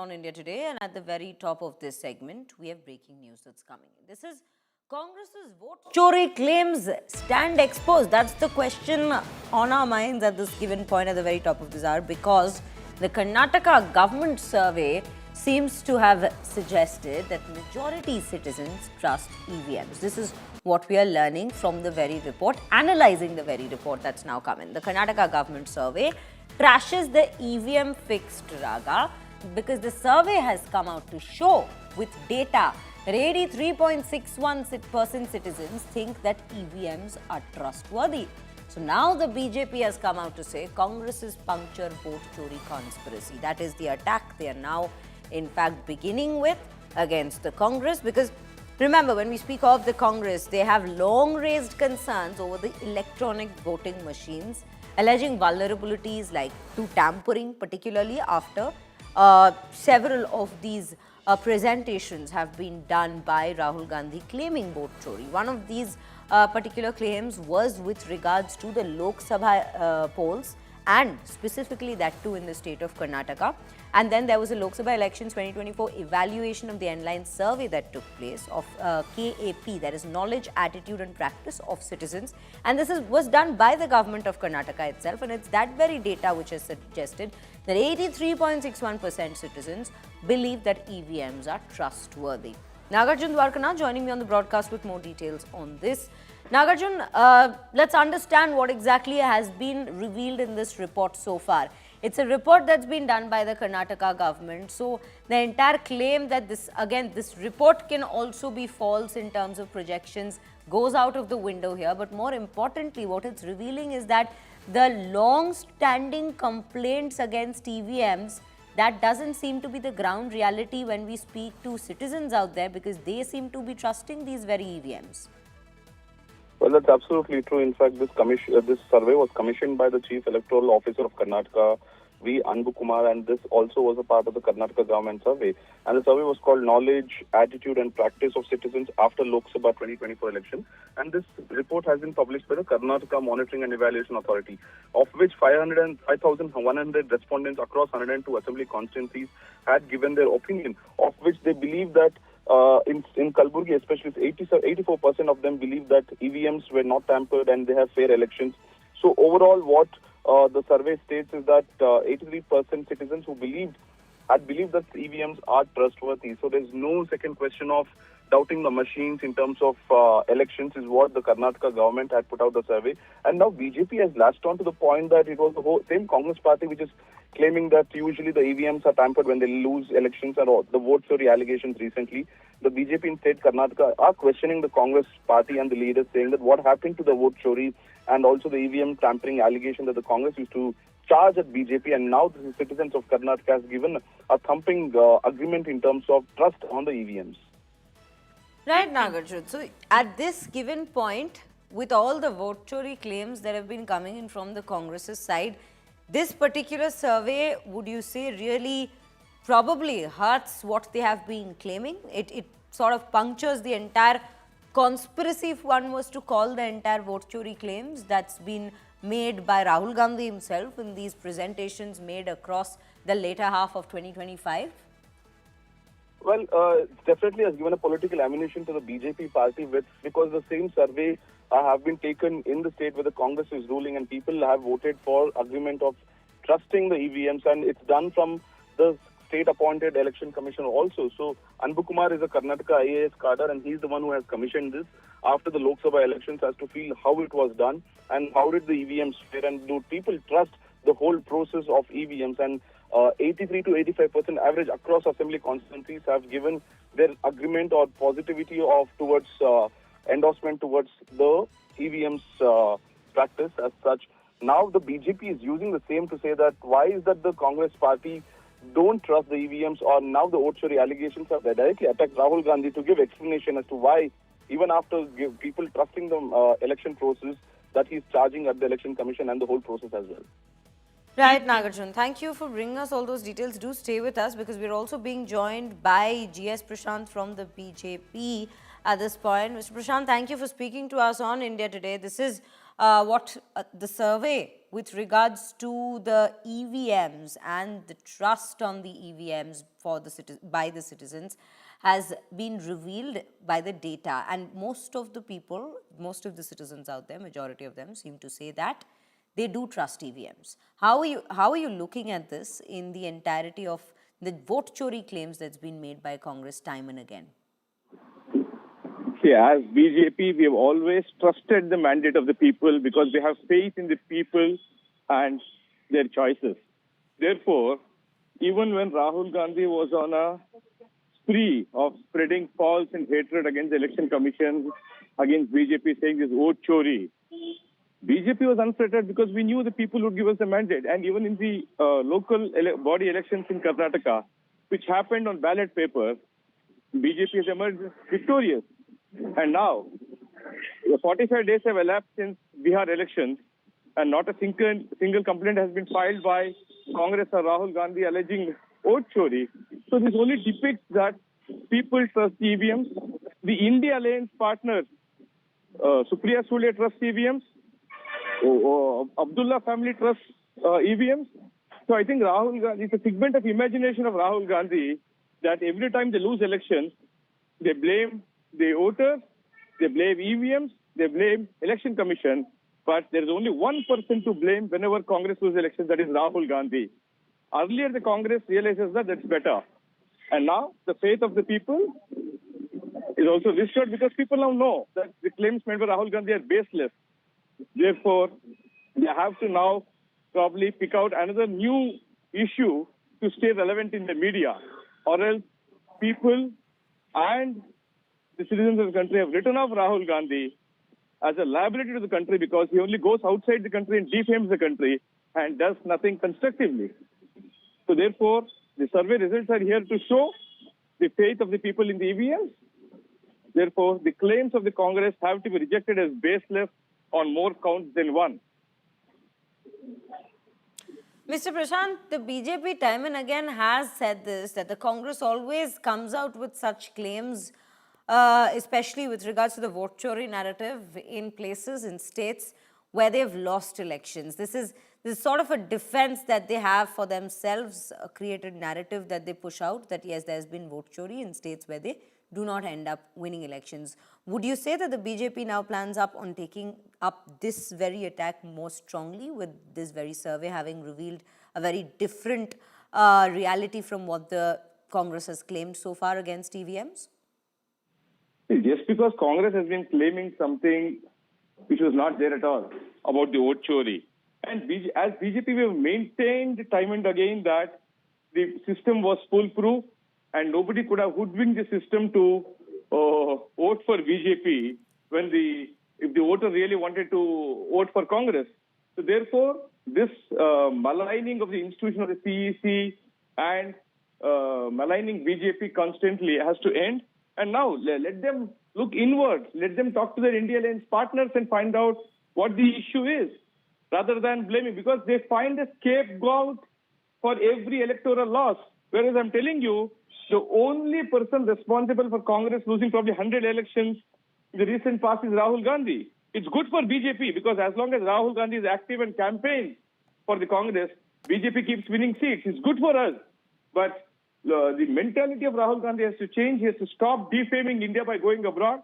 On India Today, and at the very top of this segment, we have breaking news that's coming in. This is Congress's Vote Chori claims stand exposed. That's the question on our minds at this given point at the very top of this hour, because the Karnataka government survey seems to have suggested that majority citizens trust EVMs. This is what we are learning from the very report, analyzing the very report that's now come in. The Karnataka government survey trashes the EVM fixed raga, because the survey has come out to show with data that 83.61% citizens think that EVMs are trustworthy. So now the BJP has come out to say Congress's puncture vote chori conspiracy. That is the attack they are now in fact beginning with against the Congress, because remember, when we speak of the Congress, they have long raised concerns over the electronic voting machines, alleging vulnerabilities like to tampering, particularly after several of these presentations have been done by Rahul Gandhi claiming vote chori. One of these particular claims was with regards to the Lok Sabha polls, and specifically that too in the state of Karnataka. And then there was a Lok Sabha elections 2024 evaluation of the online survey that took place of KAP, that is Knowledge, Attitude and Practice of Citizens. And this was done by the government of Karnataka itself, and it's that very data which has suggested that 83.61% citizens believe that EVMs are trustworthy. Nagarjun Dwarkana joining me on the broadcast with more details on this. Nagarjun, let's understand what exactly has been revealed in this report so far. It's a report that's been done by the Karnataka government. So the entire claim that this report can also be false in terms of projections goes out of the window here. But more importantly, what it's revealing is that the long-standing complaints against EVMs, that doesn't seem to be the ground reality when we speak to citizens out there, because they seem to be trusting these very EVMs. Well, that's absolutely true. In fact, this survey was commissioned by the Chief Electoral Officer of Karnataka, Anbu Kumar, and this also was a part of the Karnataka government survey. And the survey was called Knowledge, Attitude and Practice of Citizens after Lok Sabha 2024 election. And this report has been published by the Karnataka Monitoring and Evaluation Authority, of which 5,100 respondents across 102 assembly constituencies had given their opinion, of which they believe that in Kalburgi especially, 84% of them believe that EVMs were not tampered and they have fair elections. So overall, what the survey states is that 83% citizens who had believed that EVMs are trustworthy. So there's no second question of doubting the machines in terms of elections is what the Karnataka government had put out the survey. And now BJP has latched on to the point that it was the same Congress party which is claiming that usually the EVMs are tampered when they lose elections, and the vote chori allegations recently. The BJP in state Karnataka are questioning the Congress party and the leaders, saying that what happened to the vote chori and also the EVM tampering allegation that the Congress used to charge at BJP, and now the citizens of Karnataka has given a thumping agreement in terms of trust on the EVMs. Right, Nagarjun. So at this given point, with all the vote chori claims that have been coming in from the Congress's side, this particular survey, would you say, really probably hurts what they have been claiming? It sort of punctures the entire conspiracy, if one was to call the entire vote chori claims that's been made by Rahul Gandhi himself in these presentations made across the later half of 2025? Well, it definitely has given a political ammunition to the BJP party, because the same survey have been taken in the state where the Congress is ruling, and people have voted for agreement of trusting the EVMs, and it's done from the state-appointed election commission also. So Anbu Kumar is a Karnataka IAS cadre, and he's the one who has commissioned this after the Lok Sabha elections, as to feel how it was done and how did the EVMs fare, and do people trust the whole process of EVMs. And 83 to 85% average across assembly constituencies have given their agreement or positivity towards endorsement towards the EVMs practice as such. Now the BJP is using the same to say that why is that the Congress party don't trust the EVMs, or now the vote chori allegations have directly attacked Rahul Gandhi to give explanation as to why, even after people trusting the election process, that he's charging at the election commission and the whole process as well. Right, Nagarjun. Thank you for bringing us all those details. Do stay with us, because we're also being joined by G.S. Prashant from the BJP at this point. Mr. Prashant, thank you for speaking to us on India Today. This is what the survey with regards to the EVMs and the trust on the EVMs by the citizens has been revealed by the data, and most of the people, most of the citizens out there, majority of them seem to say that they do trust EVMs. How are you looking at this in the entirety of the vote chori claims that's been made by Congress time and again? See, as BJP, we have always trusted the mandate of the people because we have faith in the people and their choices. Therefore, even when Rahul Gandhi was on a spree of spreading false and hatred against the Election Commission, against BJP, saying this vote chori, BJP was unfettered because we knew the people would give us the mandate. And even in the local body elections in Karnataka, which happened on ballot paper, BJP has emerged victorious. And now, 45 days have elapsed since Bihar elections, and not a single complaint has been filed by Congress or Rahul Gandhi alleging vote chori. So this only depicts that people trust the EVMs. The India Alliance partners, Supriya Sule trusts EVMs. Abdullah family trusts EVMs. So I think Rahul Gandhi, it's a figment of imagination of Rahul Gandhi that every time they lose elections, they blame the voters, they blame EVMs, they blame Election Commission, but there is only one person to blame whenever Congress loses elections, that is Rahul Gandhi. Earlier, the Congress realizes that that's better. And now, the faith of the people is also restored because people now know that the claims made by Rahul Gandhi are baseless. Therefore, they have to now probably pick out another new issue to stay relevant in the media, or else people and the citizens of the country have written off Rahul Gandhi as a liability to the country because he only goes outside the country and defames the country and does nothing constructively. So therefore, the survey results are here to show the faith of the people in the EVMs. Therefore, the claims of the Congress have to be rejected as baseless on more counts than one. Mr. Prashant, the BJP time and again has said this, that the Congress always comes out with such claims, especially with regards to the vote chori narrative in places, in states where they've lost elections. This is sort of a defense that they have for themselves, a created narrative that they push out, that yes, there's been vote chori in states where they do not end up winning elections. Would you say that the BJP now plans on taking up this very attack more strongly, with this very survey having revealed a very different reality from what the Congress has claimed so far against EVMs? Just because Congress has been claiming something which was not there at all about the vote chori, and as BJP we have maintained time and again that the system was foolproof and nobody could have hoodwinked the system to vote for BJP if the voter really wanted to vote for Congress. So therefore, this maligning of the institution of the CEC and maligning BJP constantly has to end. And now let them look inward. Let them talk to their India Alliance partners and find out what the issue is, rather than blaming, because they find a scapegoat for every electoral loss. Whereas I'm telling you, the only person responsible for Congress losing probably 100 elections in the recent past is Rahul Gandhi. It's good for BJP because as long as Rahul Gandhi is active and campaigns for the Congress, BJP keeps winning seats. It's good for us. But the mentality of Rahul Gandhi has to change. He has to stop defaming India by going abroad,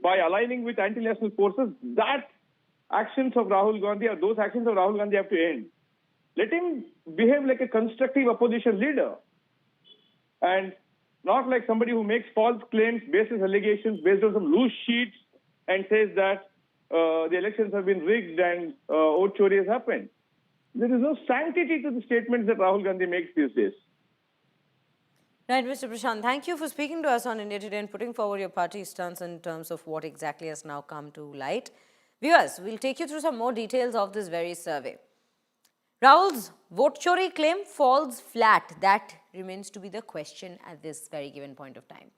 by aligning with anti-national forces. That actions of Rahul Gandhi, or those actions of Rahul Gandhi, have to end. Let him behave like a constructive opposition leader, and not like somebody who makes false claims, baseless allegations based on some loose sheets, and says that the elections have been rigged and vote chori has happened. There is no sanctity to the statements that Rahul Gandhi makes these days. Right, Mr. Prashant, thank you for speaking to us on India Today and putting forward your party's stance in terms of what exactly has now come to light. Viewers, we'll take you through some more details of this very survey. Rahul's vote chori claim falls flat. That remains to be the question at this very given point of time.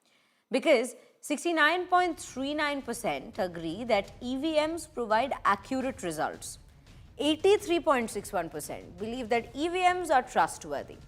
Because 69.39% agree that EVMs provide accurate results. 83.61% believe that EVMs are trustworthy.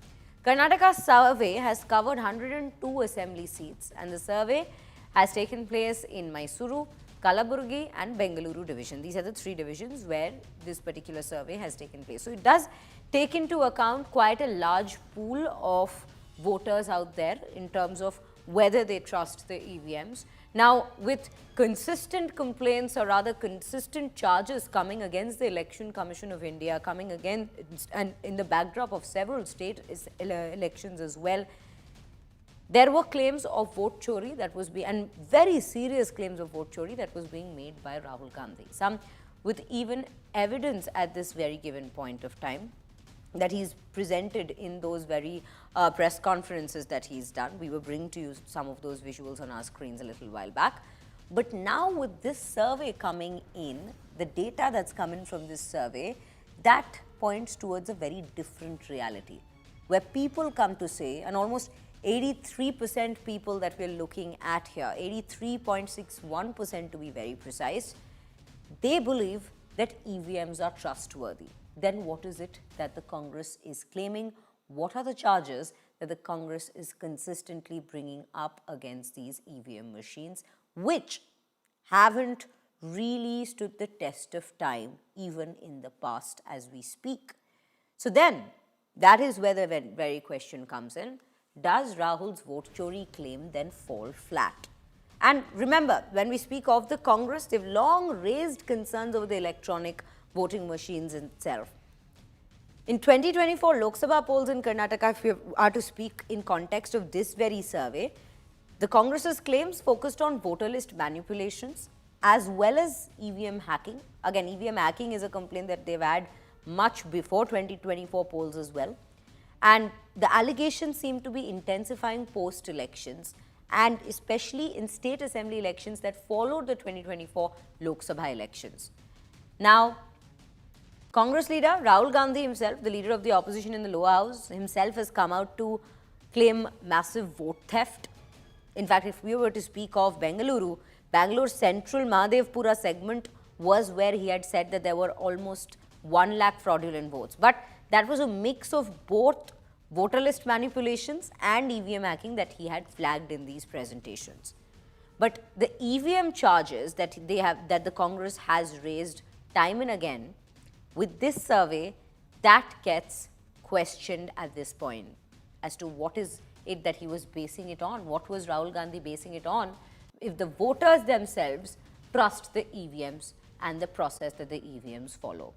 Karnataka's survey has covered 102 assembly seats, and the survey has taken place in Mysuru, Kalaburgi and Bengaluru division. These are the three divisions where this particular survey has taken place. So it does take into account quite a large pool of voters out there in terms of whether they trust the EVMs. Now, with consistent complaints or rather consistent charges coming against the Election Commission of India, coming against and in the backdrop of several state elections as well, there were claims of vote chori that was being, and very serious claims of vote chori that was being made by Rahul Gandhi. Some with even evidence at this very given point of time that he's presented in those very press conferences that he's done. We were bringing to you some of those visuals on our screens a little while back. But now with this survey coming in, the data that's coming from this survey, that points towards a very different reality, where people come to say, and almost 83% people that we're looking at here, 83.61% to be very precise, they believe that EVMs are trustworthy. Then what is it that the Congress is claiming? What are the charges that the Congress is consistently bringing up against these EVM machines, which haven't really stood the test of time even in the past as we speak? So then, that is where the very question comes in. Does Rahul's vote chori claim then fall flat? And remember, when we speak of the Congress, they've long raised concerns over the electronic voting machines itself. In 2024 Lok Sabha polls in Karnataka, if we are to speak in context of this very survey, the Congress's claims focused on voter list manipulations as well as EVM hacking. Again, EVM hacking is a complaint that they've had much before 2024 polls as well. And the allegations seem to be intensifying post-elections, and especially in state assembly elections that followed the 2024 Lok Sabha elections. Now, Congress leader Rahul Gandhi himself, the leader of the opposition in the lower house, himself has come out to claim massive vote theft. In fact, if we were to speak of Bengaluru, Bangalore Central Mahadevpura segment was where he had said that there were almost 1 lakh fraudulent votes. But that was a mix of both voter list manipulations and EVM hacking that he had flagged in these presentations. But the EVM charges that the Congress has raised time and again, with this survey, that gets questioned at this point as to what is it that he was basing it on. What was Rahul Gandhi basing it on if the voters themselves trust the EVMs and the process that the EVMs follow?